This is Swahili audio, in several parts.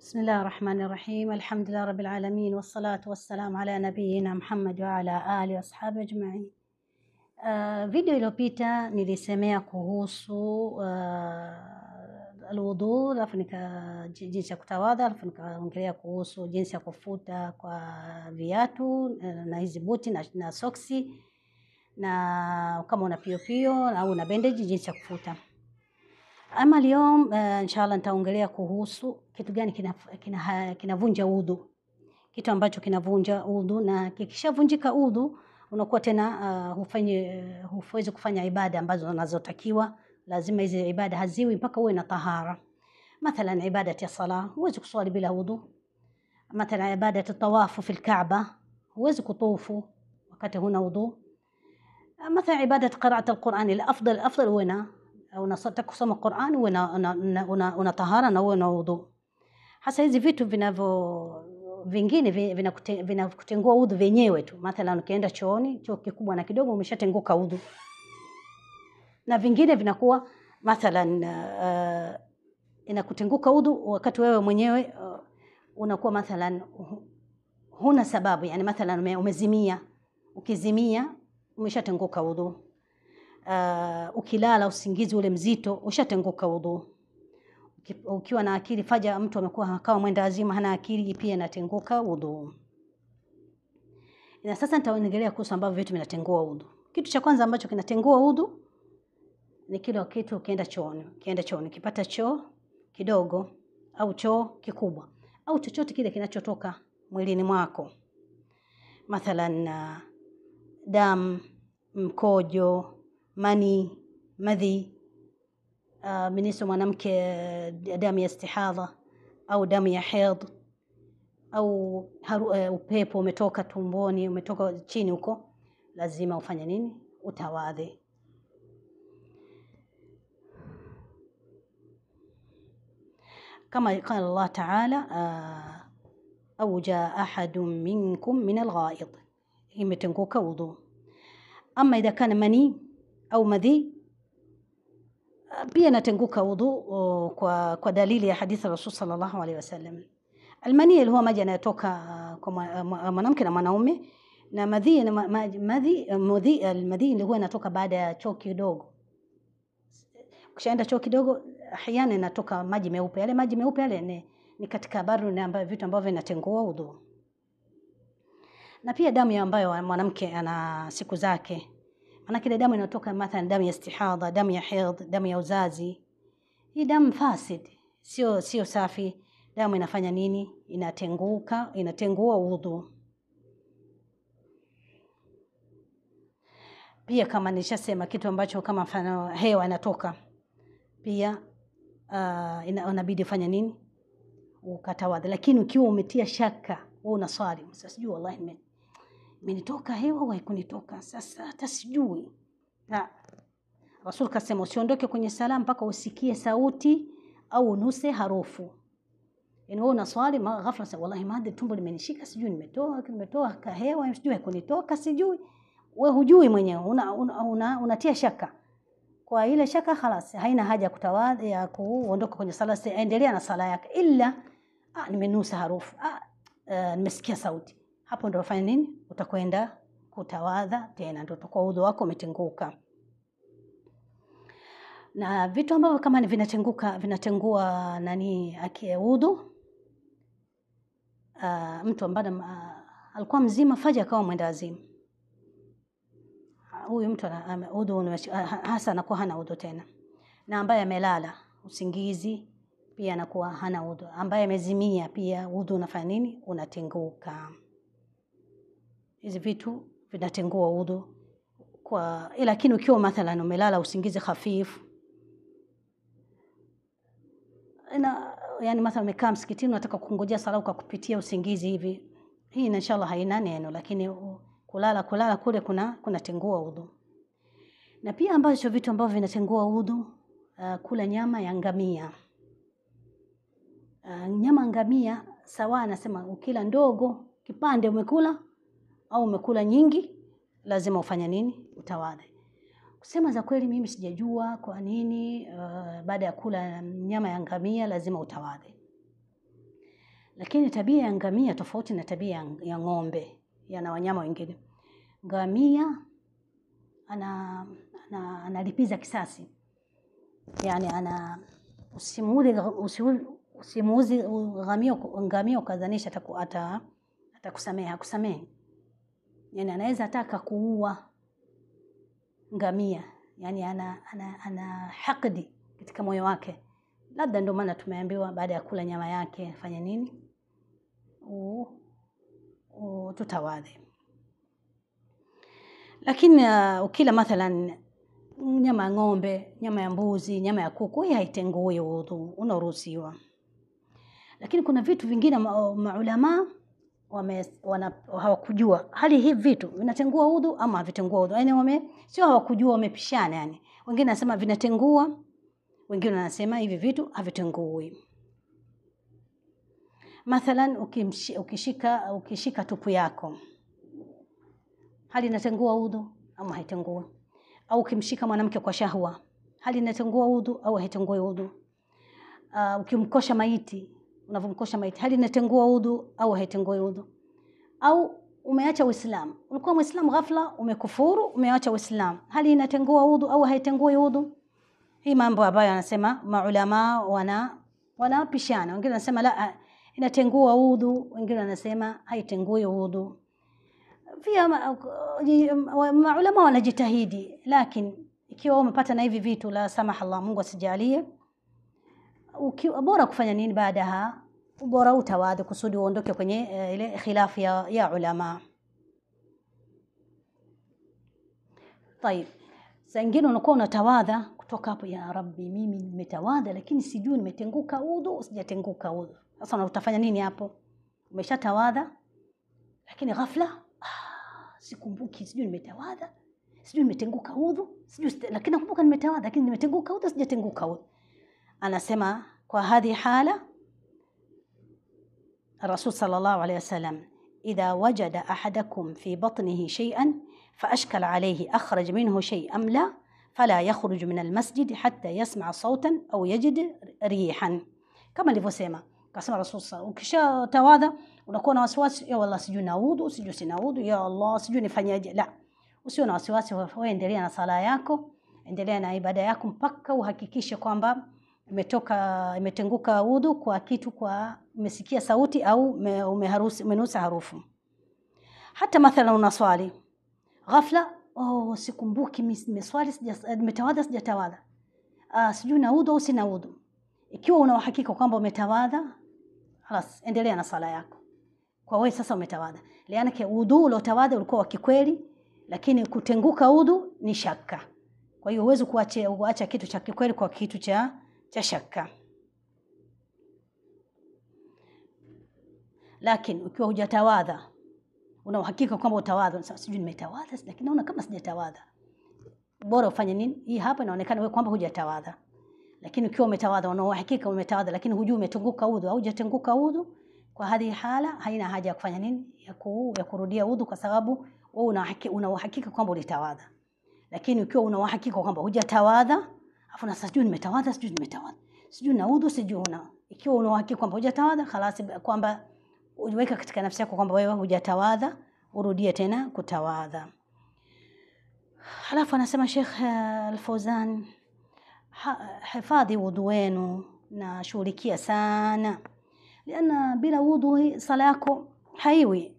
بسم الله الرحمن الرحيم. الحمد لله رب العالمين، والصلاة والسلام على نبينا Muhammad wa ala alihi washabi ajma'in. Video iliyopita nilisemea kuhusu alwudu, alafu jinsi ya kutawadha, alafu nikaongelea kuhusu jinsi ya kufuta kwa viatu na hizi buti na soksi, na kama una pio au una bandage jinsi ya kufuta. Ama leo inshallah nitaongelea kuhusu kitu gani kinavunja udhu. Kitu ambacho kinavunja udhu, na kikishavunjika udhu unakuwa tena huwezi kufanya ibada ambazo unazotakiwa. Lazima hizi ibada haziwi mpaka uwe na tahara. Mathalan ibada ya sala, huwezi kuswali bila udhu. Mathalan ibada ya tawafu fil Kaaba, huwezi kutufu wakati huna udhu. Mathalan ibada qira'at al-Qur'an, al-afdal huwa unataka kusoma Qur'an una tahara na una udhu. Hasa hizi vitu vingine vinakutengua udhu wenyewe tu. Mathalan ukienda chooni, choo kikubwa na kidogo, umeshatenguka udhu. Na vingine vinakuwa mathalan inakutenguka udhu wakati wewe mwenyewe unakuwa mathalan huna sababu, yani mathalan umezimia. Ukizimia umeshatenguka udhu. Ukilala usingizi ule mzito ushatenguka udhu. Ukiwa na akili faja, mtu amekuwa kama mwenda azima hana akili, pia inatenguka udhu. Na sasa nitaongelea kuhusu ambavyo vitu vinatengua udhu. Kitu cha kwanza ambacho kinatengua udhu ni kile kitu ukienda chooni, ukipata choo kidogo au choo kikubwa au chochote kile kinachotoka mwilini mwako, mathalan damu, mkojo, mani, madhi, miniso mwanamke damu ya istihadha au damu ya haid, au upepo umetoka tumboni, umetoka chini huko, lazima ufanye nini? Utawadhi. Kama قال الله تعالى أو جاء أحد منكم من الغائط، imetenguka udhu. Ama idha kana mani au madhi, pia natenguka udhu kwa dalili ya hadithi Rasul sallallahu alaihi wasallam. Almani huwa maji yanayotoka kwa mwanamke na mwanaume, na madhi almadhi huwa inatoka baada ya choo kidogo. Ukishaenda choo kidogo, ahyana inatoka maji meupe. Yale maji meupe yale ni katika baru na vitu ambavyo vinatengua udhu. Na pia damu ambayo mwanamke ana siku zake, maana kile damu inatoka mathalan damu ya istihadha, damu ya haid, damu ya uzazi, hii damu fasid, sio safi. Damu inafanya nini? Inatengua udhu. Pia kama nishasema kitu ambacho kama mfano hewa inatoka, pia inabidi fanya nini? Ukatawadhi. Lakini ukiwa umetia shaka, wewe unaswali, sasa sijui wallahi imenitoka hewa au haikunitoka, sasa hata sijui. Na Rasul kasema usiondoke kwenye sala mpaka usikie sauti au unuse harufu. Yani wewe unaswali ghafla sasa, wallahi madhi tumbo limenishika, sijui nimetoa hewa, sijui haikunitoka, sijui. Wewe hujui mwenyewe, unatia shaka. Kwa ile shaka khalas, haina haja kutawadhi ya kuondoka kwenye sala, endelea na sala yake. Ila nimenusa harufu, nimesikia sauti, hapo ndio ufanye nini? Utakwenda kutawadha tena, ndio utakuwa udhu wako umetenguka. Na vitu ambavyo kama ni vinatengua udhu, mtu ambaye alikuwa mzima faja akawa mwenda azimu, huyu mtu udhu hasa anakuwa hana udhu tena. Na ambaye amelala usingizi pia anakuwa hana udhu. Ambaye amezimia pia udhu unafanya nini? Unatenguka. Hizi vitu vinatengua udhu. Lakini ukiwa mathalan umelala usingizi hafifu, yani mathalan umekaa msikitini unataka kungojea sala ukakupitia usingizi hivi, hii inshallah haina neno, lakini kulala kule kunatengua udhu. Na pia ambacho vitu ambavyo vinatengua udhu, kula nyama ya ngamia. Nyama ngamia sawa, anasema ukila ndogo kipande umekula au umekula nyingi, lazima ufanye nini? Utawadhi. Kusema za kweli mimi sijajua kwa nini baada ya kula nyama ya ngamia lazima utawadhi. Lakini tabia ya ngamia tofauti na tabia ya ng'ombe na wanyama wengine. Ngamia analipiza kisasi. Yani usimuuzi ngamia ukadhanisha atakusamehe, hakusamehe. Yani anaweza ataka kuua ngamia. Yani ana hakdi katika moyo wake. Labda ndio maana tumeambiwa baada ya kula nyama yake fanya nini? Tutawadhe. Lakini ukila mathalan nyama ya ng'ombe, nyama ya mbuzi, nyama ya kuku, hii haitengui udhu, unaruhusiwa. Lakini kuna vitu vingine maulama hawakujua hali hivi vitu vinatengua udhu ama havitengua udhu. Yani sio hawakujua, wamepishana yani. Wengine wanasema vinatengua, wengine wanasema hivi vitu havitengui. Mathalan ukishika tupu yako, hali inatengua udhu ama haitengua? Au ukimshika mwanamke kwa shahwa, hali inatengua udhu au haitengui udhu? Ukimkosha maiti, unavomkosha maiti, hali inatengua udhu au haitengui udhu? Au umeacha Uislamu, ulikuwa Muislamu ghafla umekufuru, umeacha Uislamu, hali inatengua udhu au haitengui udhu? Hii mambo ambayo anasema maulama wanapishana. Wengine wanasema la, inatengua udhu, wengine wanasema haitengui udhu. Pia maulama wanajitahidi, lakini ikiwa umepata na hivi vitu, la samaha Allah, Mungu asijalie, bora kufanya nini baadaha? Bora utawadhi kusudi uondoke kwenye ile khilafu ya ulama. Tayeb, zingine unakuwa unatawadha kutoka hapo, ya Rabbi mimi nimetawadha lakini sijui nimetenguka udhu sijatenguka udhu. Sasa utafanya nini hapo? Umeshatawadha lakini ghafla sikumbuki, sijui nimetawadha, sijui nimetenguka udhu, lakini nakumbuka nimetawadha lakini nimetenguka udhu sijatenguka udhu. Anasema kwa hadhi hala Rasul sallallahu alayhi wasallam, idha wajada ahadakum fi batnihi shay'an فأشكل عليه أخرج منه شيء أم لا فلا يخرج من المسجد حتى يسمع صوتا أو يجد ريحا. كما alivyosema kasema Rasul sallallahu, ukishatawadha unakuwa na wasiwasi, ya wallah sijui naudhu sijui sinaudhu, ya Allah sijui nifanyaje. La, usiwe na wasiwasi, wewe endelea na sala yako, endelea na ibada yako mpaka uhakikishe kwamba imetenguka udhu kwa kitu, kwa umesikia sauti au umenusa harufu. Hata mathalan unaswali ghafla, sikumbuki nimeswali nimetawadha sijatawadha, sijui naudhu au sina udhu. Ikiwa una uhakika kwamba umetawadha, خلاص endelea na sala yako, kwa wewe sasa umetawadha. Maana udhu uliotawadha ulikuwa wa kikweli, lakini kutenguka udhu ni shaka. Kwa hiyo huwezi kuacha kitu cha kikweli kwa kitu cha shaka. Lakini ukiwa hujatawadha, una uhakika kwamba utawadha, sijui nimetawadha lakini naona kama sijatawadha, bora ufanye nini? Hii hapa inaonekana wewe kwamba hujatawadha. Lakini ukiwa umetawadha, una uhakika umetawadha lakini hujui umetenguka udhu au hujatenguka udhu, kwa hadi hala haina haja ya kufanya nini, ya kurudia udhu, kwa sababu wewe una uhakika kwamba ulitawadha. Lakini ukiwa una uhakika kwamba hujatawadha, afu sijui nimetawadha sijui na udhu sijui ikiwa una uhakika kwamba hujatawadha, خلاص kwamba ujiweka katika nafsi yako kwamba wewe hujatawadha, urudie tena kutawadha. Halafu anasema Sheikh Al-Fawzan, hifadhi udhu wenu na shughulikia sana, liana bila udhu sala yako haiwi.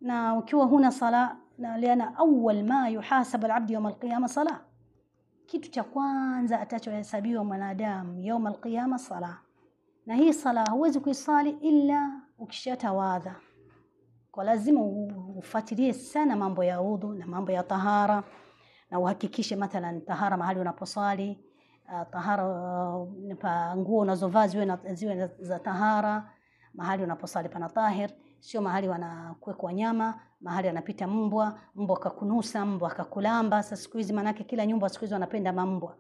Na ukiwa huna sala, liana awwal ma yuhasab al-abd yawm al-qiyamah sala, kitu cha kwanza atachohesabiwa mwanadamu yawm al-qiyamah sala. Na hii sala huwezi kuisali illa ukishatawadha. Kwa lazima ufuatilie sana mambo ya udhu na mambo ya tahara, na uhakikishe mathalan tahara mahali unaposali, tahara pa nguo unazovaa ziwe za tahara, mahali unaposali pana tahir, sio mahali wanakuweka wanyama, mahali anapita mbwa akakunusa, mbwa akakulamba. Sasa siku hizi manake kila nyumba siku hizi wanapenda mbwa.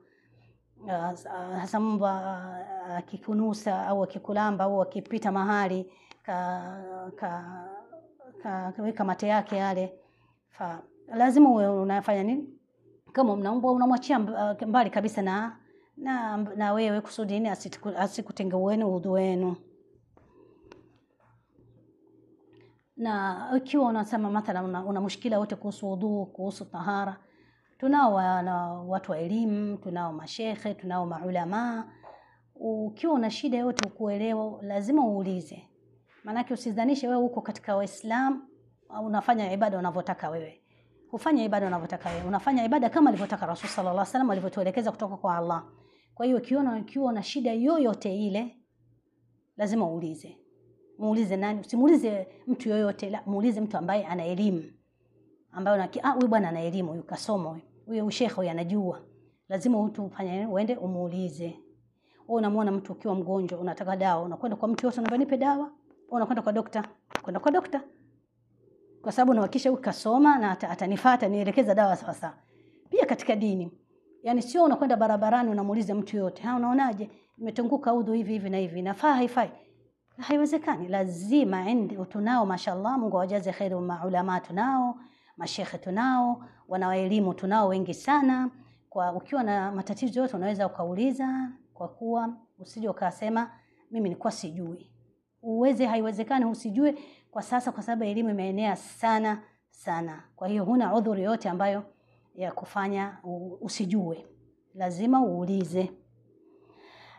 Hasa mbwa akikunusa au akikulamba au akipita mahali kaweka mate yake yale, lazima unafanya nini? Kama mnaomba unamwachia mbali kabisa na wewe kusudi ni asikutengeweni udhu wenu. Na ikiwa unasema mathalan una mushkila wote kuhusu wudu, kuhusu tahara, tunao watu wa elimu, tunao mashekhe, tunao maulama. Ukiwa una shida yote ukuelewa, lazima uulize. Maanake usidhanishe wewe uko katika Uislamu unafanya ibada unavyotaka wewe. Hufanya ibada unavyotaka wewe. Unafanya ibada kama alivyotaka Rasul sallallahu alaihi wasallam alivyotuelekeza kutoka kwa Allah. Kwa hiyo ukiwa na shida yoyote ile, lazima uulize. Muulize nani? Usimuulize mtu yoyote, la muulize mtu ambaye ana elimu. Ambaye huyu bwana ana elimu, huyu kasoma, huyu shekhe huyu anajua. Lazima mtu ufanye uende umuulize. Wewe unamwona mtu ukiwa mgonjwa, unataka dawa, unakwenda kwa mtu yote unamwambia nipe dawa, au unakwenda kwa dokta? Kwenda kwa dokta. Kwa sababu unahakikisha huyu kasoma na atanifuata nielekeza dawa sawa sawa. Pia katika dini. Yaani sio unakwenda barabarani unamuuliza mtu yote, unaonaje? Nimetunguka udhu hivi na hivi, nafaa haifai? Haiwezekani. Lazima tunao mashallah, Mungu awajaze khairu, maulama tunao, mashekhe tunao, wana elimu tunao wengi sana. Kwa ukiwa na matatizo yote unaweza ukauliza, kwa kuwa usije ukasema mimi nilikuwa sijui. Haiwezekani usijue kwa sasa, kwa sababu elimu imeenea sana sana. Kwa hiyo huna udhuri yote ambayo ya kufanya usijue. Lazima uulize.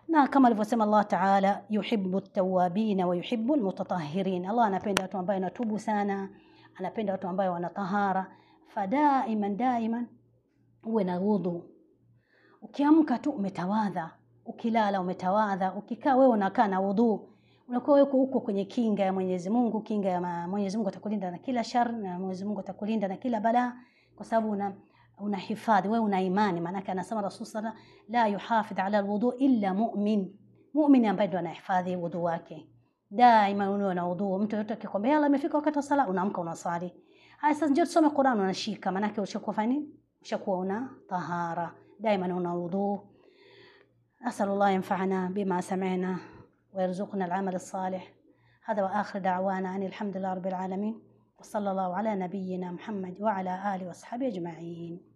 Na kama alivyosema Allah Ta'ala, yuhibbu at-tawwabin wa yuhibbu al-mutatahhirin. Allah anapenda watu ambao wanatubu sana, anapenda watu ambao wanatahara. Daiman uwe na wudu. Ukiamka tu umetawadha, ukilala umetawadha, ukikaa wewe unakaa na wudu. Unakuwa wewe uko kwenye kinga ya Mwenyezi Mungu, kinga ya Mwenyezi Mungu atakulinda na kila shar, na Mwenyezi Mungu atakulinda na kila balaa, kwa sababu unahifadhi, wewe una imani. Maana anasema Rasul sallallahu alaihi wasallam, la yuhafidh ala alwudu illa mu'min. Mu'min ambaye ndo anahifadhi wudu wake. Daima uwe na wudu. Mtu yote akikwambia yalla imefika wakati wa sala, unaamka unasali. Sasa njoo tusome Qur'an, unashika, maana ushakuwa fani, ushakuwa una tahara. Daima una wudu. Asallallahu yanfa'ana bima sami'na ويرزقنا العمل الصالح. هذا وآخر دعوانا أن الحمد لله رب العالمين، وصلى الله على نبينا محمد وعلى آله وصحبه أجمعين.